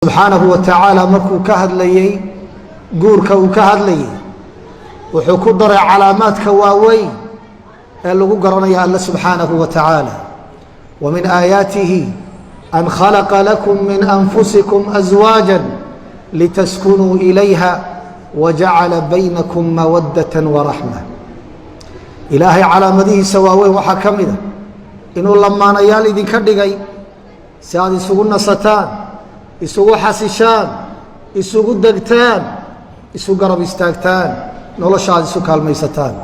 سبحانه وتعالى مركو كهدليي guurka uu ka hadlayay wuxuu ku daray calaamaadka waaweyn ee lagu garanayo Allah subhanahu wa ta'ala wa min ayatihi an khalaqa lakum min anfusikum azwajan litaskunu ilayha wa ja'ala baynakum mawaddatan wa rahma ilaahay calaamadihiisa waaweyn waxa kamida inuu lamaanayaal idinka dhigay si aad isugu nasataan isugu xasishaan isugu degtaan isu garab istaagtaan noloshaad isu kaalmaysataan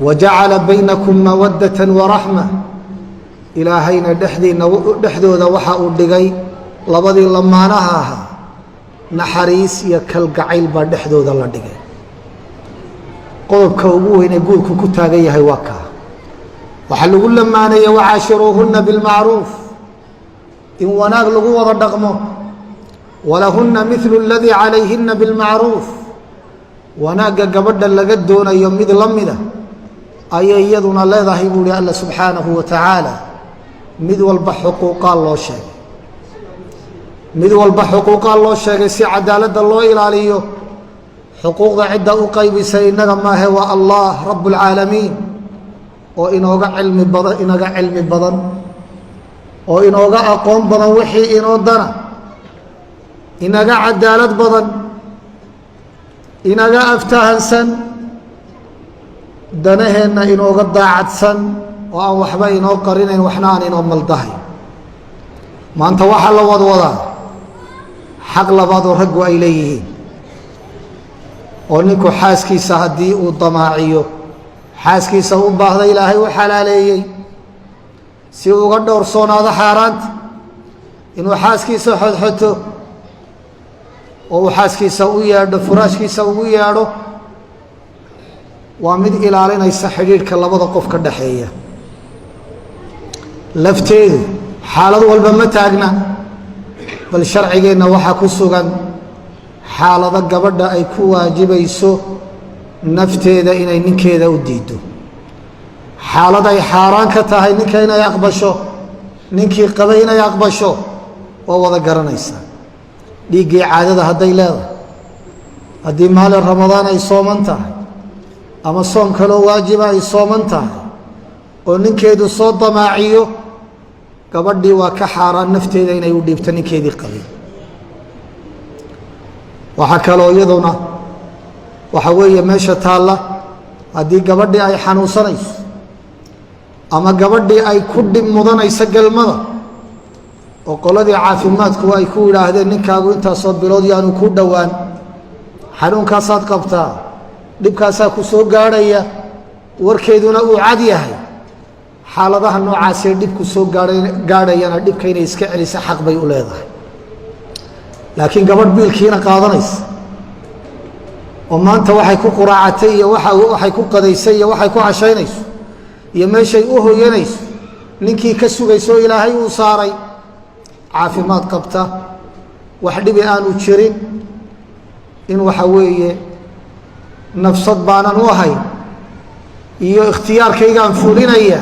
waja'ala baynakum mawaddatan wa rahma ilaahayna dhexdooda waxa uu dhigay labadii lamaanaha ahaa naxariis iyo kalgacayl baa dhexdooda la dhigay qodobka ugu weyn ee guurku ku taagan yahay waa ka waxa lagu lamaanaya waashiruhunna bil ma'ruf in wanaag lagu wada dhaqmo ولهن مثل الذي عليهن بالمعروف وناقا قبدا لقدونا يمد لمدا أي يدنا لا ذهب لله سبحانه وتعالى مدول بحقوق الله شيء مدول بحقوق الله شيء سي عدالة الله إلى عليه حقوق عدة أقيب سيدنا ما هو الله رب العالمين وإن وقع علم بدن إن وقع علم بدن وإن وقع أقوم بدن وحي إن ودنا inaga cadaalad badan inaga aftahansan danaheena inooga daacadsan oo aan waxba inoo qarinayn waxna aan inoo maldahay maanta waxa la wadwadaa xaq labaad oo raggu ay leeyihiin oo ninku xaaskiisa haddii uu damaaciyo xaaskiisa u baahda ilaahay u xalaaleeyey si uga dhowrsoonaado xaaraanta inuu xaaskiisa xodxoto oo xaaskiisa u yeedho furaashkiisa ugu yeedho waa mid ilaalinaysa xiriirka labada qof ka dhaxeeya lafteedu xaalad walba ma taagna bal sharcigeena waxa ku sugan xaalada gabadha ay ku waajibayso nafteeda inay ninkeeda u diido xaalad ay xaaraan ka tahay ninka inay aqbasho ninkii qabay inay aqbasho oo wada garanaysa dhiiggii caadada hadday leedahay haddii maalin ramadaan ay sooman tahay ama soom kaloo waajiba ay sooman tahay oo ninkeedu soo damaaciyo gabadhii waa ka xaaraan nafteeda inay u dhiibto ninkeedii qabay waxaa kaloo iyaduna waxa weeye meesha taalla haddii gabadhii ay xanuunsanayso ama gabadhii ay ku dhib mudanayso galmada oo qoladii caafimaadku ay ku yiraahdeen ninkaagu intaasoo bilood yaanu ku dhowaan xanuunkaasaad qabtaa dhibkaasaa ku soo gaadhaya warkeeduna uu cad yahay xaaladaha noocaasee dhibku soo gaadhayana dhibka inay iska celisa xaq bay u leedahay laakiin gabadh biilkiina qaadanaysa oo maanta waxay ku quraacatay iyo waxay ku qadaysay iyo waxay ku cashaynayso iyo meeshay u hoyanayso ninkii ka sugayso ilaahay uu saaray caafimaad qabta wax dhibi aanu jirin in waxa weeye nafsad baanan u ahayn iyo ikhtiyaarkaygaan fulinaya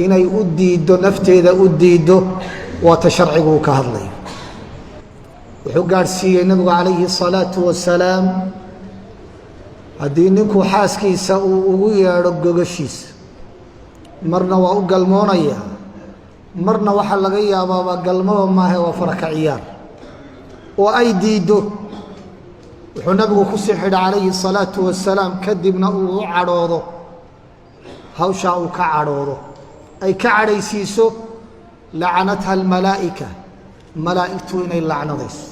inay u diiddo nafteeda u diiddo waata sharcigu ka hadlayo wuxuu gaadhsiiyey nabigu calayhi salaatu wasalaam haddii ninku xaaskiisa uu ugu yeedho gogashiisa marna waa u galmoonaya marna waxa laga yaabaa galmaba maahe waa faraka ciyaar oo ay diido wuxuu nabigu ku sii xidhay calayhi salaatu wasalaam kadibna uu u cadhoodo hawshaa uu ka cadhoodo ay ka cadhaysiiso lacanatha almalaa'ika malaa'igtu inay lacnadayso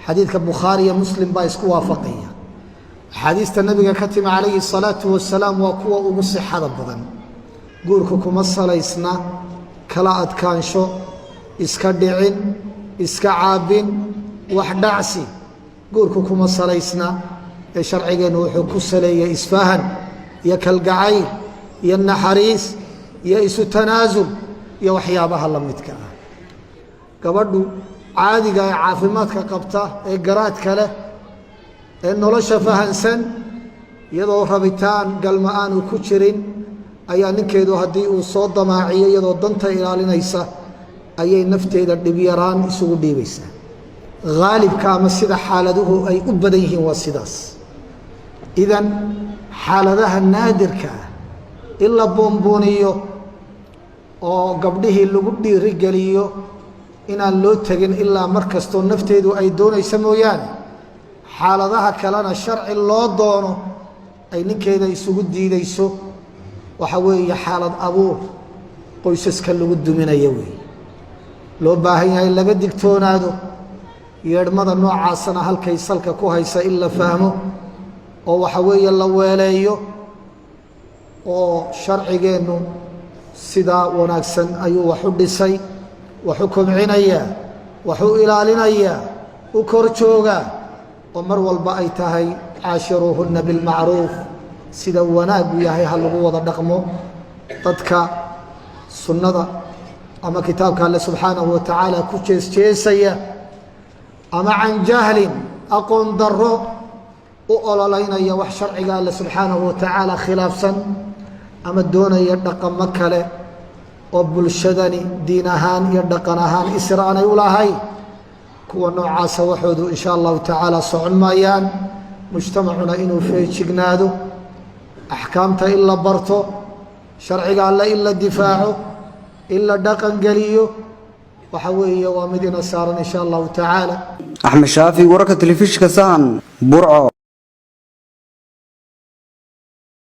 xadiidka bukhaari iyo muslim baa isku waafaqaya axaadiista nabiga ka timi calayhi salaatu wasalaam waa kuwa ugu sixada badan guurku kuma salaysna kala adkaansho iska dhicin iska caabin wax dhacsi guurku kuma salaysna ee sharcigeenu wuxuu ku saleeyay isfahan iyo kalgacayl iyo naxariis iyo isu tanaasul iyo waxyaabaha la midka ah gabadhu caadiga ee caafimaadka qabta ee garaadka leh ee nolosha fahansan iyadoo rabitaan galma aanu ku jirin ayaa ninkeedu haddii uu soo damaaciyo iyadoo danta ilaalinaysa ayay nafteeda dhib yaraan isugu dhiibaysaa gaalibka ama sida xaaladuhu ay u badan yihiin waa sidaas idan xaaladaha naadirka ah in la boonbooniyo oo gabdhihii lagu dhiirigeliyo inaan loo tegin ilaa mar kastoo nafteedu ay doonaysa mooyaane xaaladaha kalena sharci loo doono ay ninkeeda isugu diidayso waxa weeye xaalad abuur qoysaska lagu duminayo weeye loo baahan yahay laga digtoonaado yeedhmada noocaasana halkay salka ku haysa in la fahmo oo waxa weeye la weeleeyo oo sharcigeennu sidaa wanaagsan ayuu wax u dhisay wax u kobcinayaa wax u ilaalinayaa u kor joogaa oo mar walba ay tahay caashiruuhunna bilmacruuf sida wanaagu yahay ha lagu wada dhaqmo dadka sunnada ama kitaabka alle subxaanahu wa tacaala ku jeesjeesaya ama can jahlin aqoon darro u ololeynaya wax sharciga alle subxaanahu wa tacaala khilaafsan ama doonaya dhaqamo kale oo bulshadani diin ahaan iyo dhaqan ahaan isra aanay u lahayn kuwa noocaasa waxoodu insha allahu tacaala socon maayaan mujtamacuna inuu feejignaado axkaamta in la barto sharciga alle in la difaaco in la dhaqan geliyo waxa weeye waa mid ina saaran insha allahu tacaala axmed shaafi wararka telefishinka sahan burco.